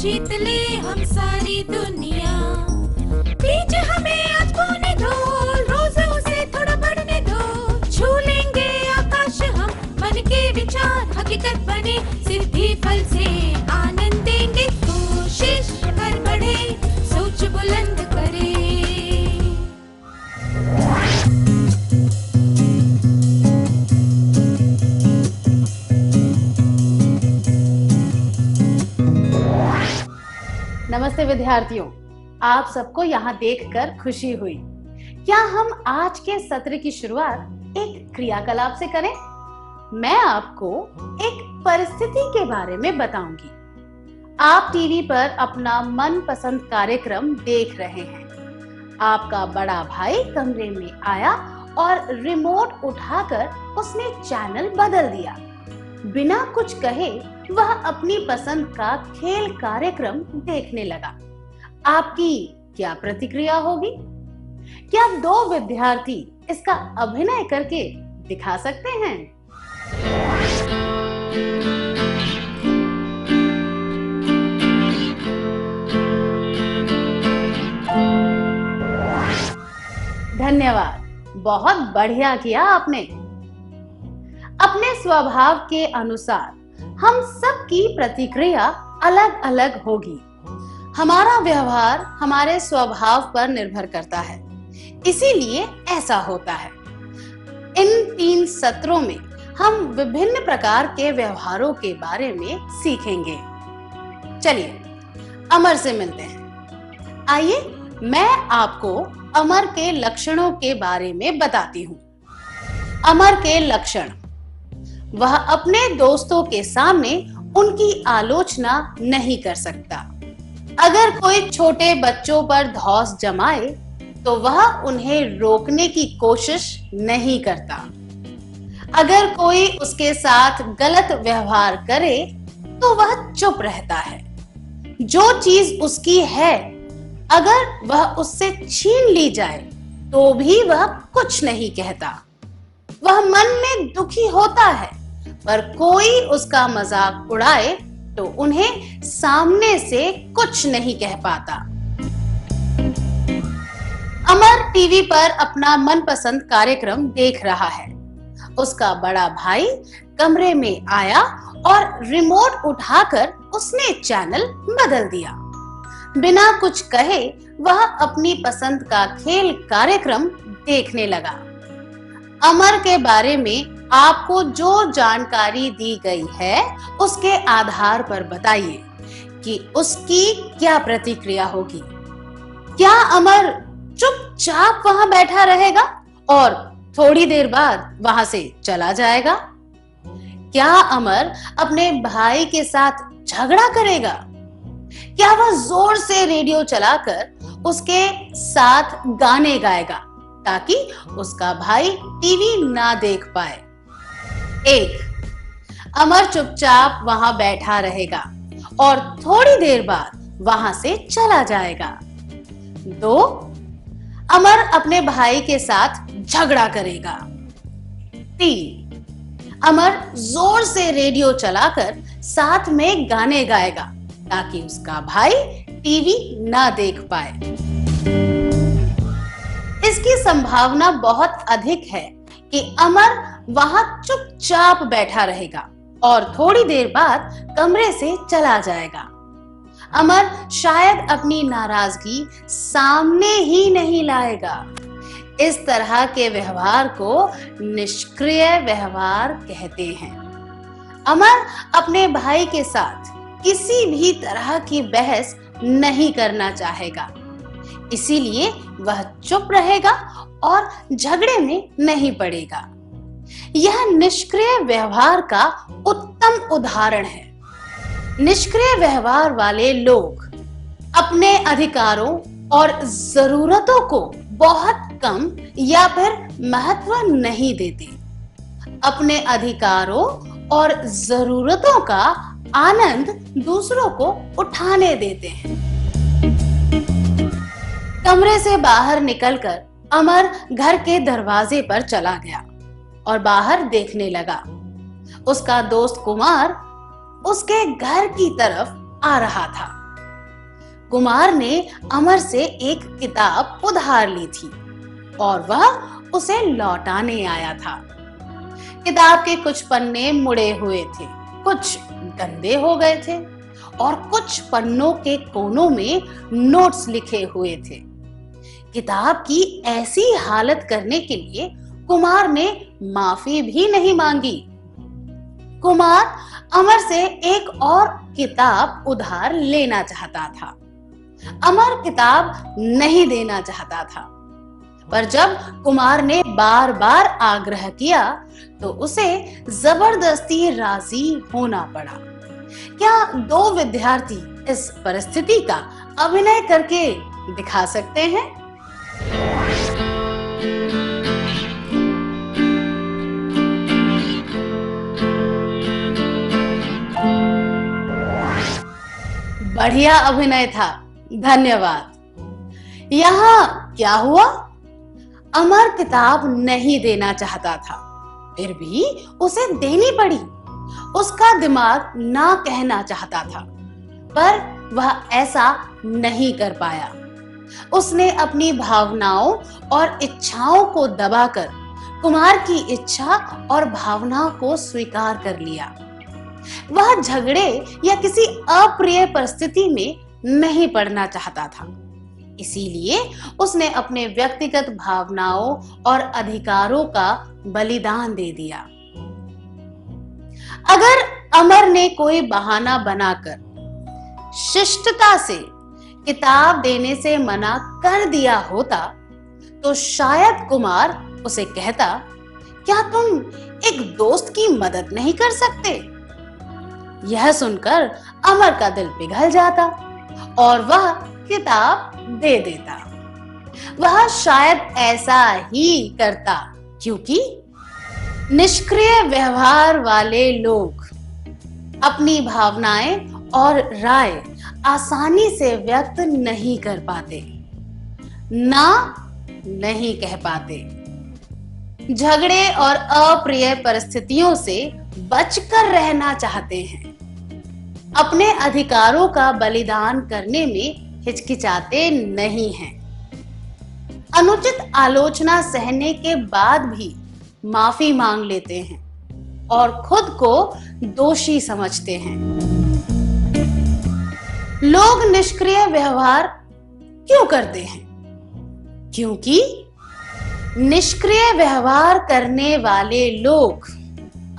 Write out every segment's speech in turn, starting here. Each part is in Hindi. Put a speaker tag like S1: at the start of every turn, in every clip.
S1: जीत ले हम सारी दुनिया। बीच हमें आज खोने दो, रोज उसे थोड़ा बढ़ने दो। छू लेंगे आकाश हम, मन के विचार हकीकत बने। सिद्धि फल से आनंद देंगे, कोशिश कर बढ़े, सोच बुलंद करे।
S2: नमस्ते विद्यार्थियों, आप सबको यहाँ देखकर खुशी हुई। क्या हम आज के सत्र की शुरुआत एक क्रियाकलाप से करें? मैं आपको एक परिस्थिति के बारे में बताऊंगी। आप टीवी पर अपना मनपसंद कार्यक्रम देख रहे हैं। आपका बड़ा भाई कमरे में आया और रिमोट उठाकर उसने चैनल बदल दिया। बिना कुछ कहे वह अपनी पसंद का खेल कार्यक्रम देखने लगा। आपकी क्या प्रतिक्रिया होगी? क्या दो विद्यार्थी इसका अभिनय करके दिखा सकते हैं? धन्यवाद, बहुत बढ़िया किया आपने। अपने स्वभाव के अनुसार हम सबकी प्रतिक्रिया अलग अलग होगी। हमारा व्यवहार हमारे स्वभाव पर निर्भर करता है, इसीलिए ऐसा होता है। इन 3 सत्रों में हम विभिन्न प्रकार के व्यवहारों के बारे में सीखेंगे। चलिए अमर से मिलते हैं। आइए मैं आपको अमर के लक्षणों के बारे में बताती हूँ। अमर के लक्षण: वह अपने दोस्तों के सामने उनकी आलोचना नहीं कर सकता। अगर कोई छोटे बच्चों पर धौंस जमाए तो वह उन्हें रोकने की कोशिश नहीं करता। अगर कोई उसके साथ गलत व्यवहार करे तो वह चुप रहता है। जो चीज उसकी है, अगर वह उससे छीन ली जाए तो भी वह कुछ नहीं कहता। वह मन में दुखी होता है, पर कोई उसका मजाक उड़ाए तो उन्हें सामने से कुछ नहीं कह पाता। अमर टीवी पर अपना मनपसंद कार्यक्रम देख रहा है। उसका बड़ा भाई कमरे में आया और रिमोट उठाकर उसने चैनल बदल दिया। बिना कुछ कहे वह अपनी पसंद का खेल कार्यक्रम देखने लगा। अमर के बारे में आपको जो जानकारी दी गई है, उसके आधार पर बताइए कि उसकी क्या प्रतिक्रिया होगी। क्या अमर चुपचाप वहां बैठा रहेगा और थोड़ी देर बाद वहां से चला जाएगा? क्या अमर अपने भाई के साथ झगड़ा करेगा? क्या वह जोर से रेडियो चलाकर उसके साथ गाने गाएगा ताकि उसका भाई टीवी ना देख पाए? 1. अमर चुपचाप वहां बैठा रहेगा और थोड़ी देर बाद वहां से चला जाएगा। 2. अमर अपने भाई के साथ झगड़ा करेगा। 3. अमर जोर से रेडियो चलाकर साथ में गाने गाएगा ताकि उसका भाई टीवी ना देख पाए। इसकी संभावना बहुत अधिक है कि अमर वहां चुपचाप बैठा रहेगा और थोड़ी देर बाद कमरे से चला जाएगा। अमर शायद अपनी नाराजगी सामने ही नहीं लाएगा। इस तरह के व्यवहार को निष्क्रिय व्यवहार कहते हैं। अमर अपने भाई के साथ किसी भी तरह की बहस नहीं करना चाहेगा, इसीलिए वह चुप रहेगा और झगड़े में नहीं पड़ेगा। यह निष्क्रिय व्यवहार का उत्तम उदाहरण है। निष्क्रिय व्यवहार वाले लोग अपने अधिकारों और जरूरतों को बहुत कम या फिर महत्व नहीं देते। अपने अधिकारों और जरूरतों का आनंद दूसरों को उठाने देते हैं। कमरे से बाहर निकलकर अमर घर के दरवाजे पर चला गया और बाहर देखने लगा। उसका दोस्त कुमार उसके घर की तरफ आ रहा था। कुमार ने अमर से एक किताब उधार ली थी और वह उसे लौटाने आया था। किताब के कुछ पन्ने मुड़े हुए थे, कुछ गंदे हो गए थे और कुछ पन्नों के कोनों में नोट्स लिखे हुए थे। किताब की ऐसी हालत करने के लिए कुमार ने माफी भी नहीं मांगी। कुमार अमर से एक और किताब उधार लेना चाहता था। अमर किताब नहीं देना चाहता था, पर जब कुमार ने बार बार आग्रह किया तो उसे जबरदस्ती राजी होना पड़ा। क्या दो विद्यार्थी इस परिस्थिति का अभिनय करके दिखा सकते हैं? बढ़िया अभिनय था, धन्यवाद। यहाँ क्या हुआ? अमर किताब नहीं देना चाहता था, फिर भी उसे देनी पड़ी। उसका दिमाग ना कहना चाहता था, पर वह ऐसा नहीं कर पाया। उसने अपनी भावनाओं और इच्छाओं को दबाकर कुमार की इच्छा और भावना को स्वीकार कर लिया। वह झगड़े या किसी अप्रिय परिस्थिति में नहीं पड़ना चाहता था, इसीलिए उसने अपने व्यक्तिगत भावनाओं और अधिकारों का बलिदान दे दिया। अगर अमर ने कोई बहाना बनाकर शिष्टता से किताब देने से मना कर दिया होता तो शायद कुमार उसे कहता, क्या तुम एक दोस्त की मदद नहीं कर सकते? यह सुनकर अमर का दिल पिघल जाता और वह किताब दे देता। वह शायद ऐसा ही करता, क्योंकि निष्क्रिय व्यवहार वाले लोग अपनी भावनाएं और राय आसानी से व्यक्त नहीं कर पाते, ना नहीं कह पाते। झगड़े और अप्रिय परिस्थितियों से बचकर रहना चाहते हैं, अपने अधिकारों का बलिदान करने में हिचकिचाते नहीं हैं। अनुचित आलोचना सहने के बाद भी माफी मांग लेते हैं और खुद को दोषी समझते हैं। लोग निष्क्रिय व्यवहार क्यों करते हैं? क्योंकि निष्क्रिय व्यवहार करने वाले लोग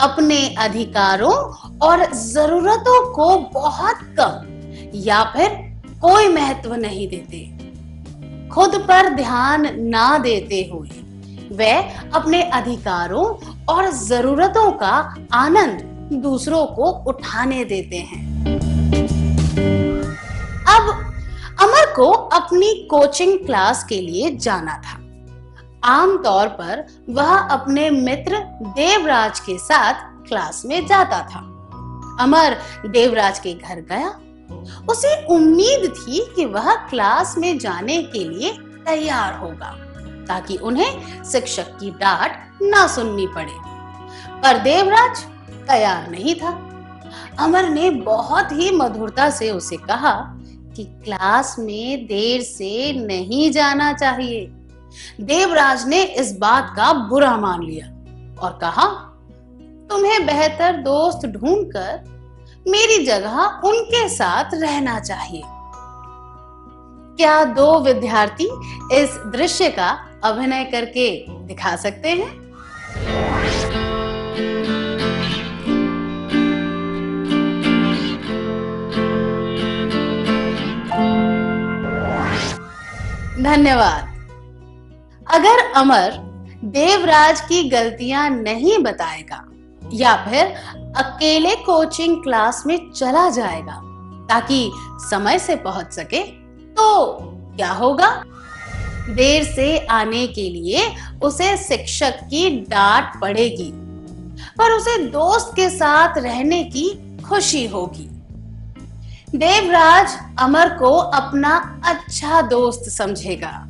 S2: अपने अधिकारों और जरूरतों को बहुत कम या फिर कोई महत्व नहीं देते। खुद पर ध्यान ना देते हुए वे अपने अधिकारों और जरूरतों का आनंद दूसरों को उठाने देते हैं। अब अमर को अपनी कोचिंग क्लास के लिए जाना था। आमतौर पर वह अपने मित्र देवराज के साथ क्लास में जाता था। अमर देवराज के घर गया। उसे उम्मीद थी कि वह क्लास में जाने के लिए तैयार होगा, ताकि उन्हें शिक्षक की डांट ना सुननी पड़े। पर देवराज तैयार नहीं था। अमर ने बहुत ही मधुरता से उसे कहा कि क्लास में देर से नहीं जाना चाहिए। देवराज ने इस बात का बुरा मान लिया और कहा, तुम्हें बेहतर दोस्त ढूंढकर मेरी जगह उनके साथ रहना चाहिए। क्या दो विद्यार्थी इस दृश्य का अभिनय करके दिखा सकते हैं? धन्यवाद। अगर अमर देवराज की गलतियां नहीं बताएगा या फिर अकेले कोचिंग क्लास में चला जाएगा ताकि समय से पहुंच सके, तो क्या होगा? देर से आने के लिए उसे शिक्षक की डांट पड़ेगी, पर उसे दोस्त के साथ रहने की खुशी होगी। देवराज अमर को अपना अच्छा दोस्त समझेगा।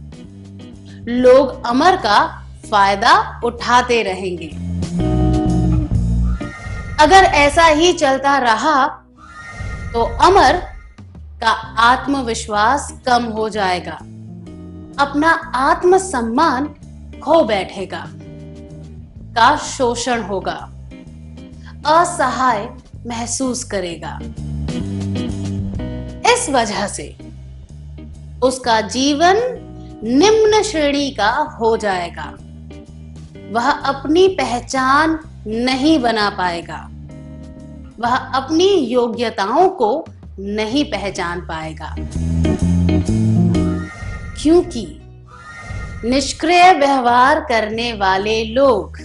S2: लोग अमर का फायदा उठाते रहेंगे। अगर ऐसा ही चलता रहा तो अमर का आत्मविश्वास कम हो जाएगा, अपना आत्मसम्मान खो बैठेगा, का शोषण होगा, असहाय महसूस करेगा। इस वजह से उसका जीवन निम्न श्रेणी का हो जाएगा। वह अपनी पहचान नहीं बना पाएगा, वह अपनी योग्यताओं को नहीं पहचान पाएगा, क्योंकि निष्क्रिय व्यवहार करने वाले लोग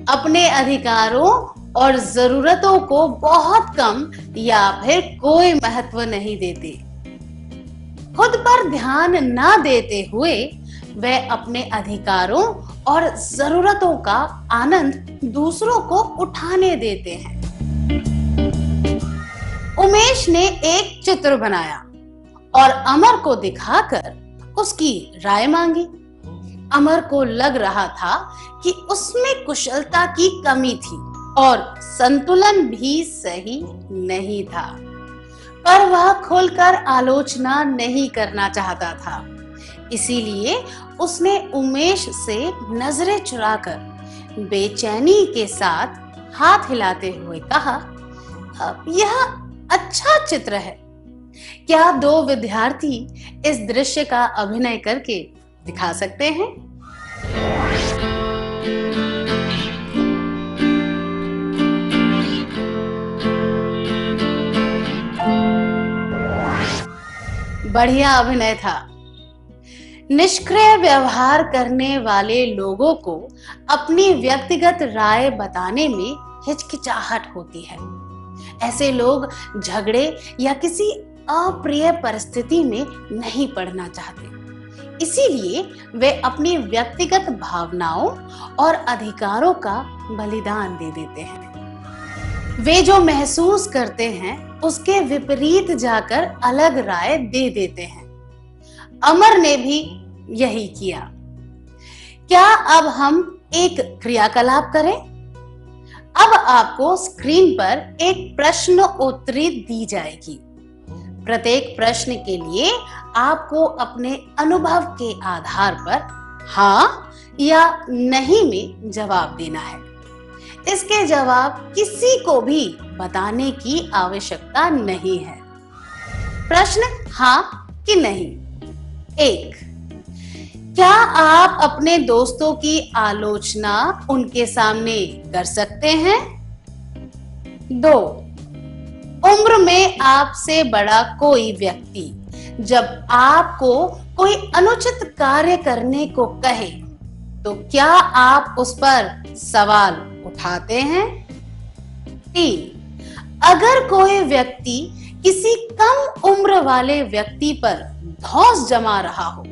S2: अपने अधिकारों और जरूरतों को बहुत कम या फिर कोई महत्व नहीं देते। खुद पर ध्यान ना देते हुए वे अपने अधिकारों और जरूरतों का आनंद दूसरों को उठाने देते हैं। उमेश ने एक चित्र बनाया और अमर को दिखाकर उसकी राय मांगी। अमर को लग रहा था कि उसमें कुशलता की कमी थी और संतुलन भी सही नहीं था, पर वह खुलकर आलोचना नहीं करना चाहता था। इसीलिए उसने उमेश से नजरें चुराकर बेचैनी के साथ हाथ हिलाते हुए कहा, यह अच्छा चित्र है, क्या 2 विद्यार्थी इस दृश्य का अभिनय करके दिखा सकते हैं? बढ़िया अभिनय था। निष्क्रिय व्यवहार करने वाले लोगों को अपनी व्यक्तिगत राय बताने में हिचकिचाहट होती है। ऐसे लोग झगड़े या किसी अप्रिय परिस्थिति में नहीं पड़ना चाहते, इसीलिए वे अपनी व्यक्तिगत भावनाओं और अधिकारों का बलिदान दे देते हैं। वे जो महसूस करते हैं उसके विपरीत जाकर अलग राय दे देते हैं। अमर ने भी यही किया। क्या अब हम एक क्रियाकलाप करें? अब आपको स्क्रीन पर एक प्रश्न उत्तरी दी जाएगी। प्रत्येक प्रश्न के लिए आपको अपने अनुभव के आधार पर हाँ या नहीं में जवाब देना है। इसके जवाब किसी को भी बताने की आवश्यकता नहीं है। प्रश्न हाँ कि नहीं। 1. क्या आप अपने दोस्तों की आलोचना उनके सामने कर सकते हैं? 2. उम्र में आपसे बड़ा कोई व्यक्ति जब आपको कोई अनुचित कार्य करने को कहे तो क्या आप उस पर सवाल उठाते हैं? 3. अगर कोई व्यक्ति किसी कम उम्र वाले व्यक्ति पर धौंस जमा रहा हो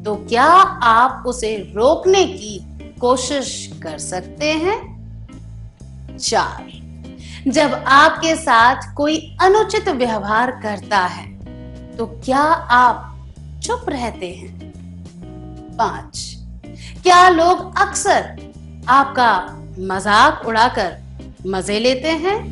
S2: तो क्या आप उसे रोकने की कोशिश कर सकते हैं? 4. जब आपके साथ कोई अनुचित व्यवहार करता है तो क्या आप चुप रहते हैं? 5. क्या लोग अक्सर आपका मजाक उड़ाकर मजे लेते हैं?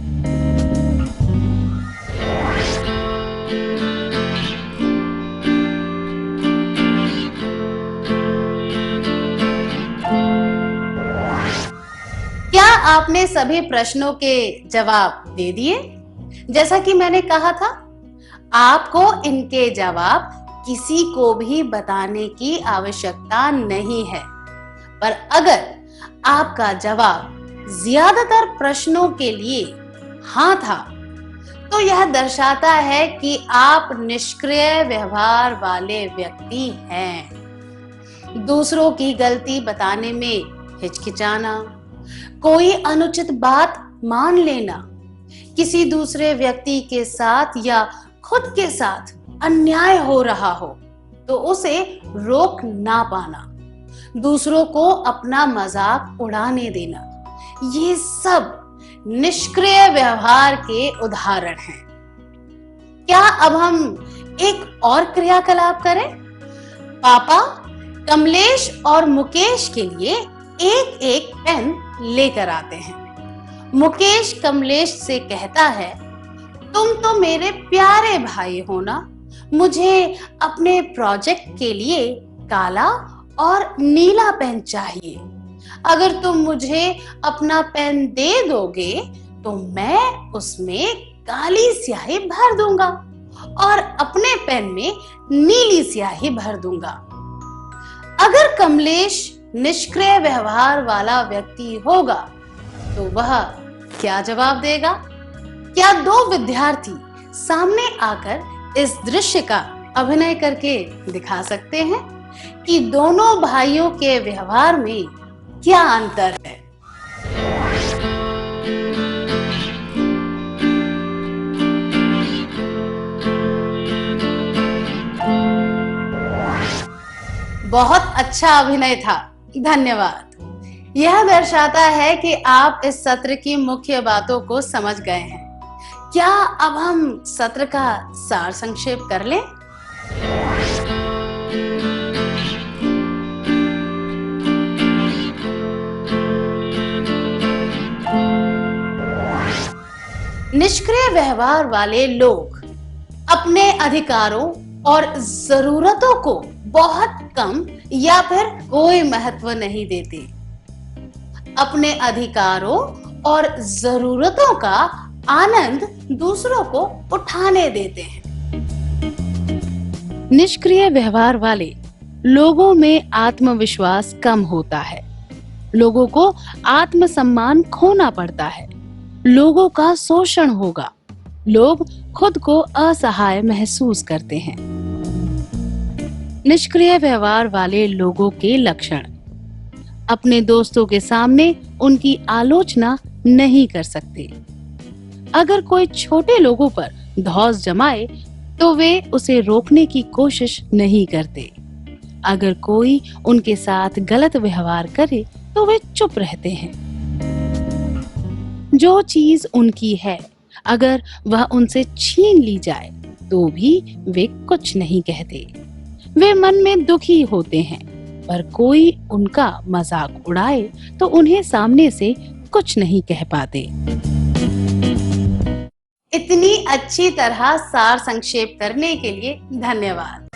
S2: क्या आपने सभी प्रश्नों के जवाब दे दिए? जैसा कि मैंने कहा था, आपको इनके जवाब किसी को भी बताने की आवश्यकता नहीं है, पर अगर आपका जवाब ज्यादातर प्रश्नों के लिए हाँ था तो यह दर्शाता है कि आप निष्क्रिय व्यवहार वाले व्यक्ति हैं। दूसरों की गलती बताने में हिचकिचाना, कोई अनुचित बात मान लेना, किसी दूसरे व्यक्ति के साथ या खुद के साथ अन्याय हो रहा हो तो उसे रोक ना पाना, दूसरों को अपना मजाक उड़ाने देना, ये सब निष्क्रिय व्यवहार के उदाहरण हैं। क्या अब हम एक और क्रियाकलाप करें? पापा कमलेश और मुकेश के लिए एक एक पेन लेकर आते हैं। मुकेश कमलेश से कहता है, तुम तो मेरे प्यारे भाई हो ना। मुझे अपने प्रोजेक्ट के लिए काला और नीला पेन चाहिए। अगर तुम मुझे अपना पेन दे दोगे तो मैं उसमें काली स्याही भर दूंगा और अपने पेन में नीली स्याही भर दूंगा। अगर कमलेश निष्क्रिय व्यवहार वाला व्यक्ति होगा तो वह क्या जवाब देगा? क्या दो विद्यार्थी सामने आकर इस दृश्य का अभिनय करके दिखा सकते हैं कि दोनों भाइयों के व्यवहार में क्या अंतर है? बहुत अच्छा अभिनय था, धन्यवाद। यह दर्शाता है कि आप इस सत्र की मुख्य बातों को समझ गए हैं। क्या अब हम सत्र का सार संक्षेप कर लें? निष्क्रिय व्यवहार वाले लोग अपने अधिकारों और जरूरतों को बहुत कम या फिर कोई महत्व नहीं देते। अपने अधिकारों और जरूरतों का आनंद दूसरों को उठाने देते हैं। निष्क्रिय व्यवहार वाले लोगों में आत्मविश्वास कम होता है। लोगों को आत्मसम्मान खोना पड़ता है। लोगों का शोषण होगा। लोग खुद को असहाय महसूस करते हैं। निष्क्रिय व्यवहार वाले लोगों के लक्षण: अपने दोस्तों के सामने उनकी आलोचना नहीं कर सकते। अगर कोई छोटे लोगों पर धौंस जमाए तो वे उसे रोकने की कोशिश नहीं करते। अगर कोई उनके साथ गलत व्यवहार करे तो वे चुप रहते हैं। जो चीज उनकी है, अगर वह उनसे छीन ली जाए तो भी वे कुछ नहीं कहते। वे मन में दुखी होते हैं, पर कोई उनका मजाक उड़ाए तो उन्हें सामने से कुछ नहीं कह पाते। इतनी अच्छी तरह सार संक्षेप करने के लिए धन्यवाद।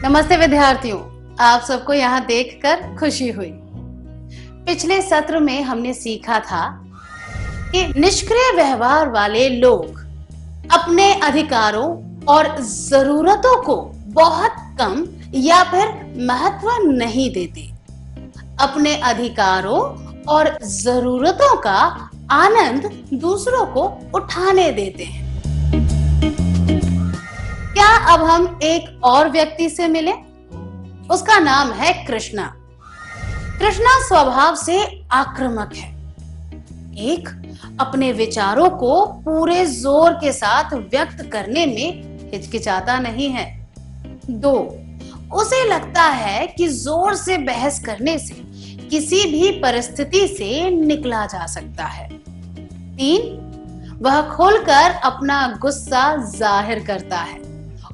S2: नमस्ते विद्यार्थियों, आप सबको यहाँ देखकर खुशी हुई। पिछले सत्र में हमने सीखा था कि निष्क्रिय व्यवहार वाले लोग अपने अधिकारों और जरूरतों को बहुत कम या फिर महत्व नहीं देते। अपने अधिकारों और जरूरतों का आनंद दूसरों को उठाने देते हैं। क्या अब हम एक और व्यक्ति से मिलें? उसका नाम है कृष्णा। कृष्णा स्वभाव से आक्रामक है। एक, अपने विचारों को पूरे जोर के साथ व्यक्त करने में हिचकिचाता नहीं है। दो, उसे लगता है कि जोर से बहस करने से किसी भी परिस्थिति से निकला जा सकता है। तीन, वह खुलकर अपना गुस्सा जाहिर करता है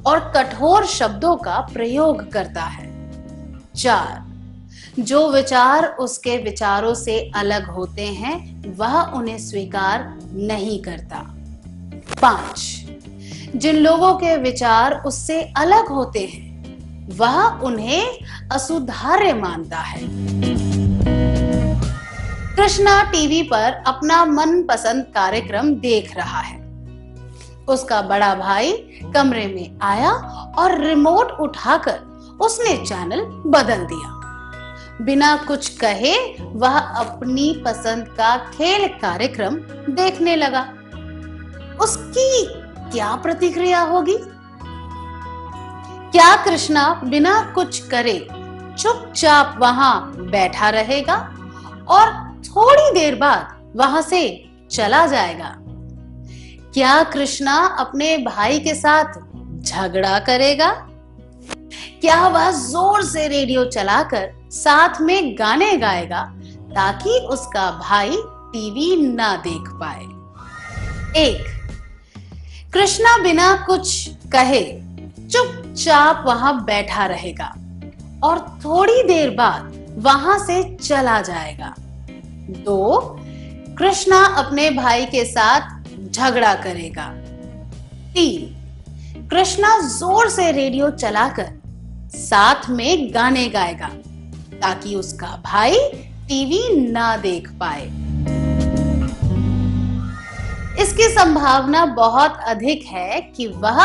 S2: और कठोर शब्दों का प्रयोग करता है। चार, जो विचार उसके विचारों से अलग होते हैं वह उन्हें स्वीकार नहीं करता। पांच, जिन लोगों के विचार उससे अलग होते हैं वह उन्हें असुधार्य मानता है। कृष्णा टीवी पर अपना मनपसंद कार्यक्रम देख रहा है। उसका बड़ा भाई कमरे में आया और रिमोट उठाकर उसने चैनल बदल दिया। बिना कुछ कहे वह अपनी पसंद का खेल कार्यक्रम देखने लगा। उसकी क्या प्रतिक्रिया होगी? क्या कृष्णा बिना कुछ करे चुपचाप वहां बैठा रहेगा और थोड़ी देर बाद वहां से चला जाएगा? क्या कृष्णा अपने भाई के साथ झगड़ा करेगा? क्या वह जोर से रेडियो चलाकर साथ में गाने गाएगा ताकि उसका भाई टीवी ना देख पाए? एक, कृष्णा बिना कुछ कहे चुपचाप वहां बैठा रहेगा। और थोड़ी देर बाद वहां से चला जाएगा। 2. कृष्णा अपने भाई के साथ झगड़ा करेगा। 3. कृष्णा जोर से रेडियो चलाकर साथ में गाने गाएगा ताकि उसका भाई टीवी ना देख पाए। इसकी संभावना बहुत अधिक है कि वह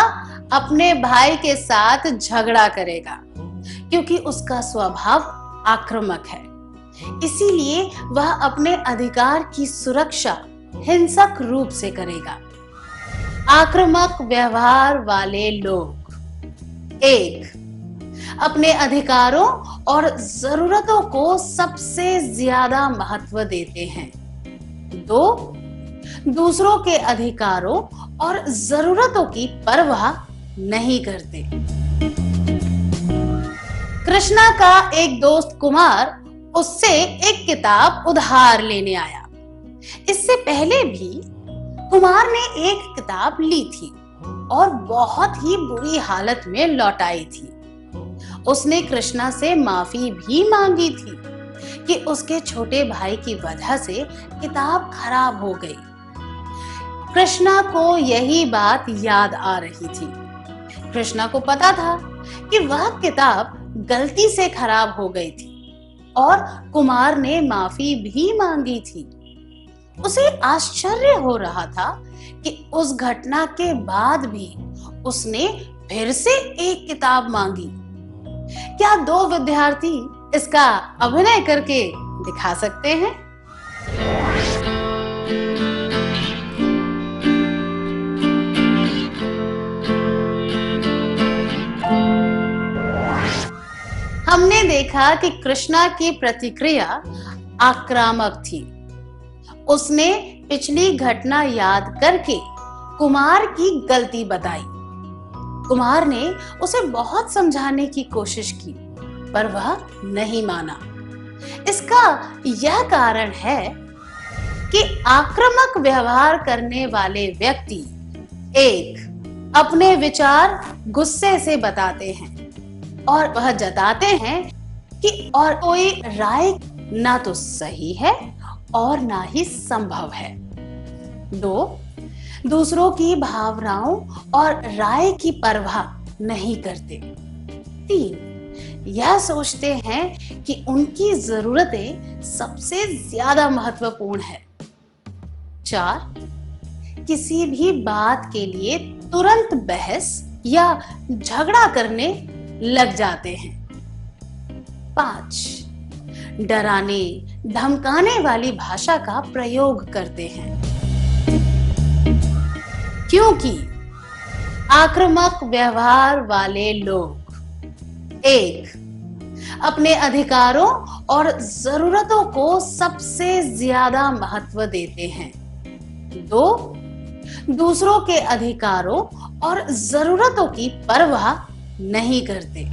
S2: अपने भाई के साथ झगड़ा करेगा क्योंकि उसका स्वभाव आक्रामक है। इसीलिए वह अपने अधिकार की सुरक्षा हिंसक रूप से करेगा। आक्रामक व्यवहार वाले लोग 1. अपने अधिकारों और जरूरतों को सबसे ज्यादा महत्व देते हैं। 2. दूसरों के अधिकारों और जरूरतों की परवाह नहीं करते। कृष्णा का एक दोस्त कुमार उससे एक किताब उधार लेने आया। इससे पहले भी कुमार ने एक किताब ली थी और बहुत ही बुरी हालत में लौटाई थी। उसने कृष्णा से माफी भी मांगी थी कि उसके छोटे भाई की वजह से किताब खराब हो गई। कृष्णा को यही बात याद आ रही थी। कृष्णा को पता था कि वह किताब गलती से खराब हो गई थी और कुमार ने माफी भी मांगी थी। उसे आश्चर्य हो रहा था कि उस घटना के बाद भी उसने फिर से एक किताब मांगी। क्या 2 विद्यार्थी इसका अभिनय करके दिखा सकते हैं? हमने देखा कि कृष्णा की प्रतिक्रिया आक्रामक थी। उसने पिछली घटना याद करके कुमार की गलती बताई। कुमार ने उसे बहुत समझाने की कोशिश की पर वह नहीं माना। इसका यह कारण है कि आक्रामक व्यवहार करने वाले व्यक्ति 1. अपने विचार गुस्से से बताते हैं और वह जताते हैं कि और कोई राय ना तो सही है और ना ही संभव है। 2. दूसरों की भावनाओं और राय की परवाह नहीं करते। 3. यह सोचते हैं कि उनकी जरूरतें सबसे ज्यादा महत्वपूर्ण है। 4. किसी भी बात के लिए तुरंत बहस या झगड़ा करने लग जाते हैं। 5. डराने धमकाने वाली भाषा का प्रयोग करते हैं क्योंकि आक्रामक व्यवहार वाले लोग 1. अपने अधिकारों और जरूरतों को सबसे ज्यादा महत्व देते हैं। 2. दूसरों के अधिकारों और जरूरतों की परवाह नहीं करते।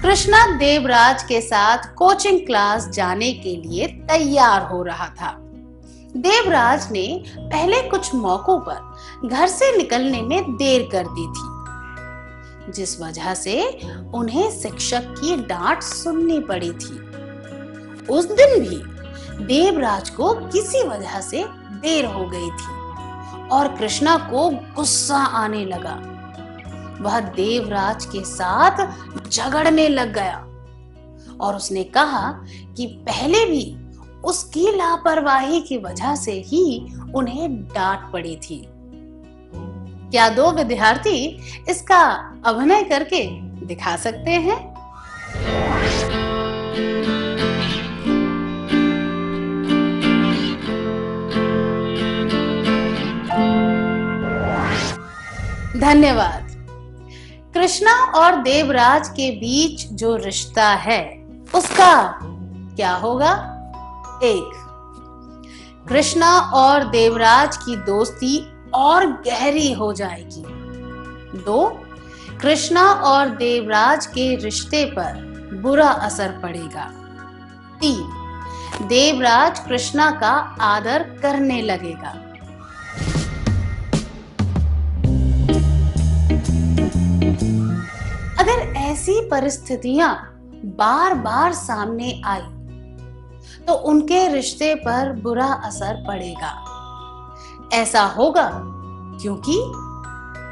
S2: कृष्णा देवराज के साथ कोचिंग क्लास जाने के लिए तैयार हो रहा था। देवराज ने पहले कुछ मौकों पर घर से निकलने में देर कर दी थी, जिस वजह से उन्हें शिक्षक की डांट सुननी पड़ी थी। उस दिन भी देवराज को किसी वजह से देर हो गई थी और कृष्णा को गुस्सा आने लगा। वह देवराज के साथ झगड़ने लग गया और उसने कहा कि पहले भी उसकी लापरवाही की वजह से ही उन्हें डांट पड़ी थी। क्या 2 विद्यार्थी इसका अभिनय करके दिखा सकते हैं? धन्यवाद। कृष्णा और देवराज के बीच जो रिश्ता है उसका क्या होगा? 1. कृष्णा और देवराज की दोस्ती और गहरी हो जाएगी। 2. कृष्णा और देवराज के रिश्ते पर बुरा असर पड़ेगा। 3. देवराज कृष्णा का आदर करने लगेगा। अगर ऐसी परिस्थितियां बार बार सामने आई तो उनके रिश्ते पर बुरा असर पड़ेगा। ऐसा होगा क्योंकि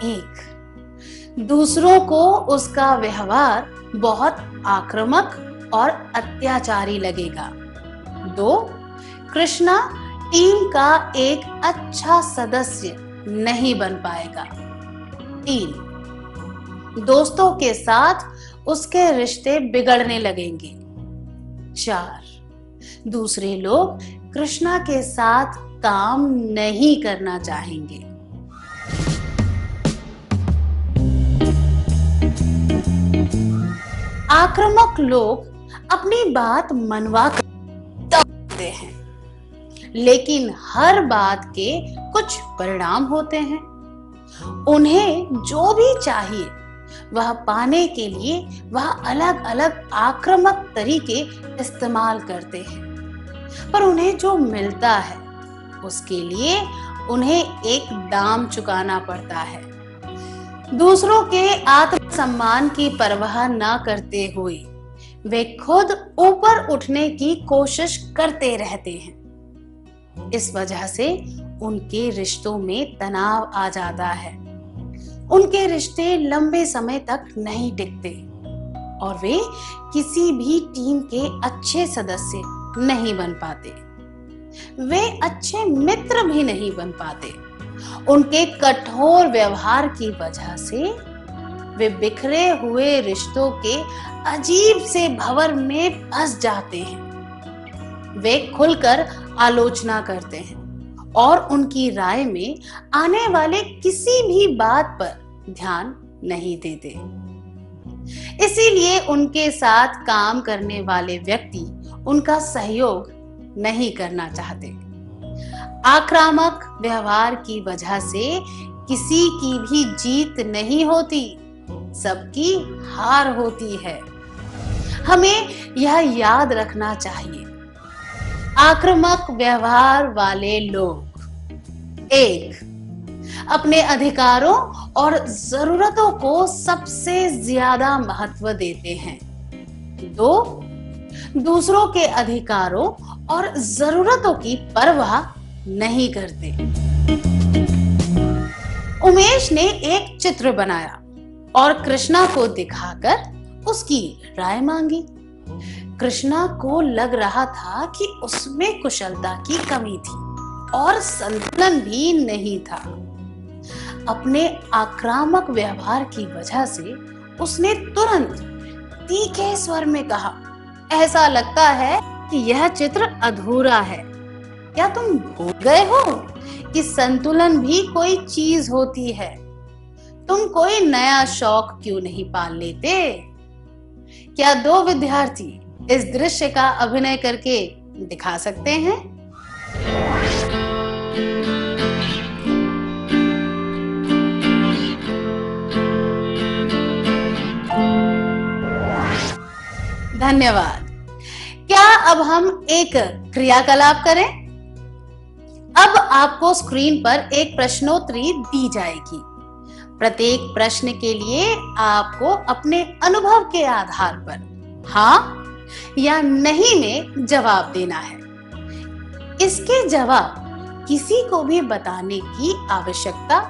S2: एक, दूसरों को उसका व्यवहार बहुत आक्रामक और अत्याचारी लगेगा। दो, कृष्णा टीम का एक अच्छा सदस्य नहीं बन पाएगा। तीन, दोस्तों के साथ उसके रिश्ते बिगड़ने लगेंगे। चार, दूसरे लोग कृष्णा के साथ काम नहीं करना चाहेंगे। आक्रामक लोग अपनी बात मनवा करते हैं, लेकिन हर बात के कुछ परिणाम होते हैं। उन्हें जो भी चाहिए वह पाने के लिए वह अलग अलग आक्रामक तरीके इस्तेमाल करते हैं, पर उन्हें जो मिलता है उसके लिए उन्हें एक दाम चुकाना पड़ता है। दूसरों के आत्मसम्मान की परवाह न करते हुए वे खुद ऊपर उठने की कोशिश करते रहते हैं। इस वजह से उनके रिश्तों में तनाव आ जाता है। उनके रिश्ते लंबे समय तक नहीं टिकते और वे किसी भी टीम के अच्छे सदस्य नहीं बन पाते। वे अच्छे मित्र भी नहीं बन पाते। उनके कठोर व्यवहार की वजह से वे बिखरे हुए रिश्तों के अजीब से भंवर में फंस जाते हैं। वे खुलकर आलोचना करते हैं और उनकी राय में आने वाले किसी भी बात पर ध्यान नहीं देते। इसीलिए उनके साथ काम करने वाले व्यक्ति उनका सहयोग नहीं करना चाहते। आक्रामक व्यवहार की वजह से किसी की भी जीत नहीं होती, सबकी हार होती है। हमें यह याद रखना चाहिए। आक्रामक व्यवहार वाले लोग एक, अपने अधिकारों और जरूरतों को सबसे ज्यादा महत्व देते हैं। दो, दूसरों के अधिकारों और जरूरतों की परवाह नहीं करते। उमेश ने एक चित्र बनाया और कृष्णा को दिखाकर उसकी राय मांगी। कृष्णा को लग रहा था कि उसमें कुशलता की कमी थी और संतुलन भी नहीं था। अपने आक्रामक व्यवहार की वजह से उसने तुरंत तीखे स्वर में कहा, ऐसा लगता है कि यह चित्र अधूरा है। क्या तुम भूल गए हो कि संतुलन भी कोई चीज होती है? तुम कोई नया शौक क्यों नहीं पाल लेते? क्या दो विद्यार्थी इस दृश्य का अभिनय करके दिखा सकते हैं? धन्यवाद। क्या अब हम एक क्रियाकलाप करें? अब आपको स्क्रीन पर एक प्रश्नोत्तरी दी जाएगी। प्रत्येक प्रश्न के लिए आपको अपने अनुभव के आधार पर हाँ या नहीं में जवाब देना है। इसके जवाब किसी को भी बताने की आवश्यकता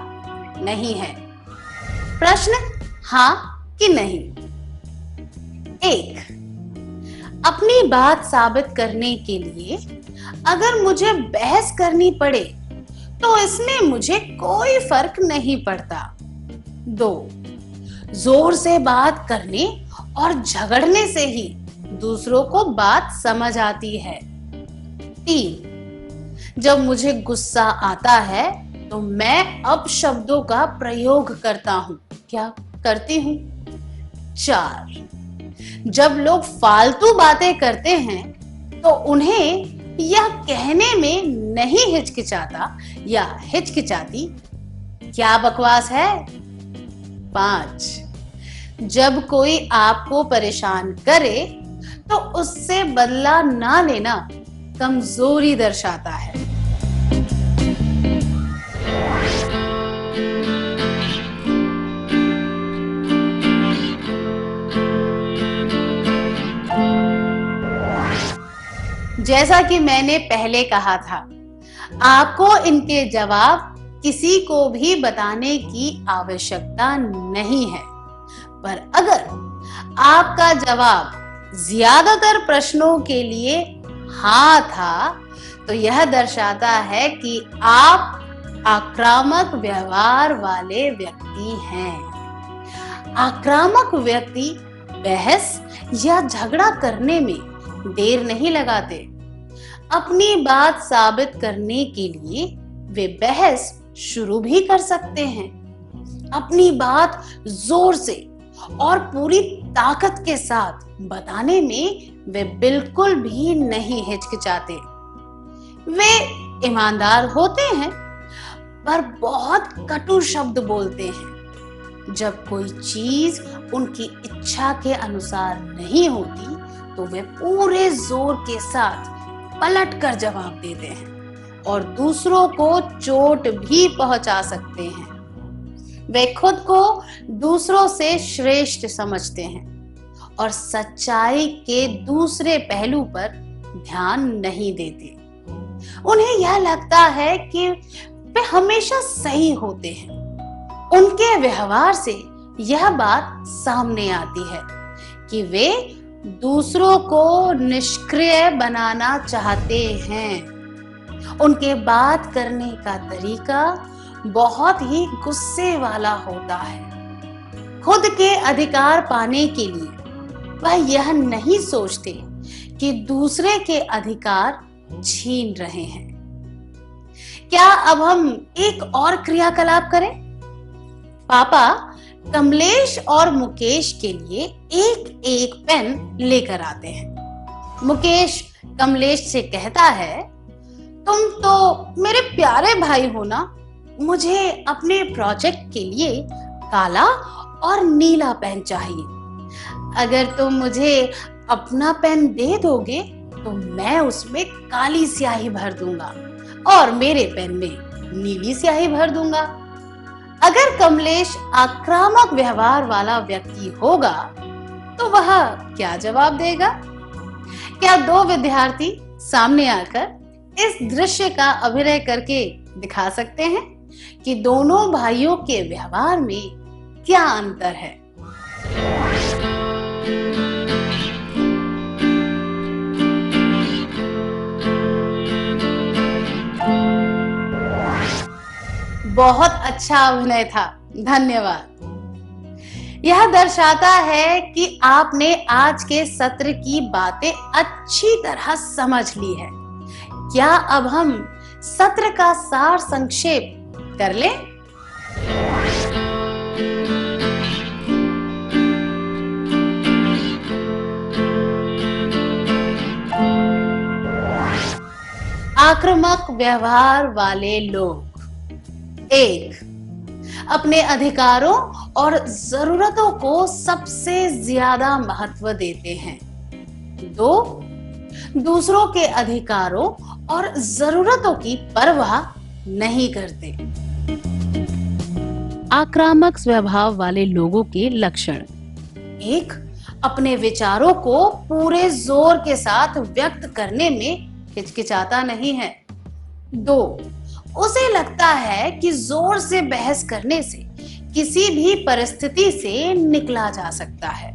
S2: नहीं है। प्रश्न हाँ कि नहीं। एक, अपनी बात साबित करने के लिए अगर मुझे बहस करनी पड़े तो इसमें मुझे कोई फर्क नहीं पड़ता। दो, जोर से बात करने और झगड़ने से ही दूसरों को बात समझ आती है। तीन, जब मुझे गुस्सा आता है तो मैं अपशब्दों का प्रयोग करता हूं। क्या करती हूं? चार, जब लोग फालतू बातें करते हैं तो उन्हें यह कहने में नहीं हिचकिचाता या हिचकिचाती, क्या बकवास है? 5, जब कोई आपको परेशान करे तो उससे बदला ना लेना कमजोरी दर्शाता है। जैसा कि मैंने पहले कहा था, आपको इनके जवाब किसी को भी बताने की आवश्यकता नहीं है। पर अगर आपका जवाब ज्यादातर प्रश्नों के लिए हाँ था, तो यह दर्शाता है कि आप आक्रामक व्यवहार वाले व्यक्ति हैं। आक्रामक व्यक्ति बहस या झगड़ा करने में देर नहीं लगाते। अपनी बात साबित करने के लिए वे बहस शुरू भी कर सकते हैं। अपनी बात जोर से और पूरी ताकत के साथ बताने में वे बिल्कुल भी नहीं हिचकिचाते। वे ईमानदार होते हैं, पर बहुत कटु शब्द बोलते हैं। जब कोई चीज उनकी इच्छा के अनुसार नहीं होती, तो वे पूरे जोर के साथ पलट कर जवाब देते हैं और दूसरों को चोट भी पहुंचा सकते हैं। वे खुद को दूसरों से श्रेष्ठ समझते हैं और सच्चाई के दूसरे पहलू पर ध्यान नहीं देते। उन्हें यह लगता है कि वे हमेशा सही होते हैं। उनके व्यवहार से यह बात सामने आती है कि वे दूसरों को निष्क्रिय बनाना चाहते हैं। उनके बात करने का तरीका बहुत ही गुस्से वाला होता है। खुद के अधिकार पाने के लिए वह यह नहीं सोचते कि दूसरे के अधिकार छीन रहे हैं। क्या अब हम एक और क्रियाकलाप करें? पापा कमलेश और मुकेश के लिए एक एक पेन लेकर आते हैं। मुकेश कमलेश से कहता है, तुम तो मेरे प्यारे भाई हो ना, मुझे अपने प्रोजेक्ट के लिए काला और नीला पेन चाहिए। अगर तुम मुझे अपना पेन दे दोगे तो मैं उसमें काली स्याही भर दूंगा और मेरे पेन में नीली स्याही भर दूंगा। अगर कमलेश आक्रामक व्यवहार वाला व्यक्ति होगा तो वह क्या जवाब देगा? क्या दो विद्यार्थी सामने आकर इस दृश्य का अभिनय करके दिखा सकते हैं कि दोनों भाइयों के व्यवहार में क्या अंतर है? बहुत अच्छा अभिनय था, धन्यवाद। यह दर्शाता है कि आपने आज के सत्र की बातें अच्छी तरह समझ ली है। क्या अब हम सत्र का सार संक्षेप कर लें? आक्रामक व्यवहार वाले लोग: 1. अपने अधिकारों और जरूरतों को सबसे ज्यादा महत्व देते हैं। 2. दूसरों के अधिकारों और जरूरतों की परवाह नहीं करते। आक्रामक स्वभाव वाले लोगों के लक्षण: 1. अपने विचारों को पूरे जोर के साथ व्यक्त करने में हिचकिचाता नहीं है। 2. उसे लगता है कि जोर से बहस करने से किसी भी परिस्थिति से निकला जा सकता है।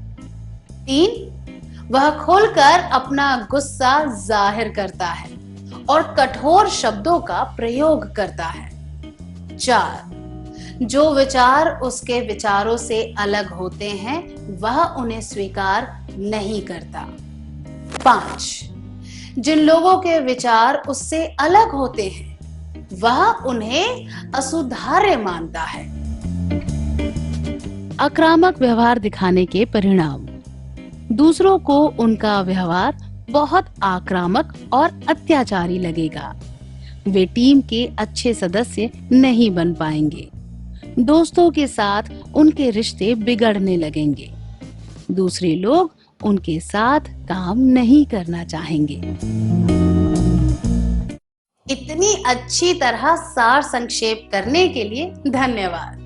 S2: 3. वह खुलकर अपना गुस्सा जाहिर करता है और कठोर शब्दों का प्रयोग करता है। 4. जो विचार उसके विचारों से अलग होते हैं वह उन्हें स्वीकार नहीं करता। 5. जिन लोगों के विचार उससे अलग होते हैं वह उन्हें असुधार्य मानता है। आक्रामक व्यवहार दिखाने के परिणाम: दूसरों को उनका व्यवहार बहुत आक्रामक और अत्याचारी लगेगा। वे टीम के अच्छे सदस्य नहीं बन पाएंगे। दोस्तों के साथ उनके रिश्ते बिगड़ने लगेंगे। दूसरे लोग उनके साथ काम नहीं करना चाहेंगे। इतनी अच्छी तरह सार संक्षेप करने के लिए धन्यवाद।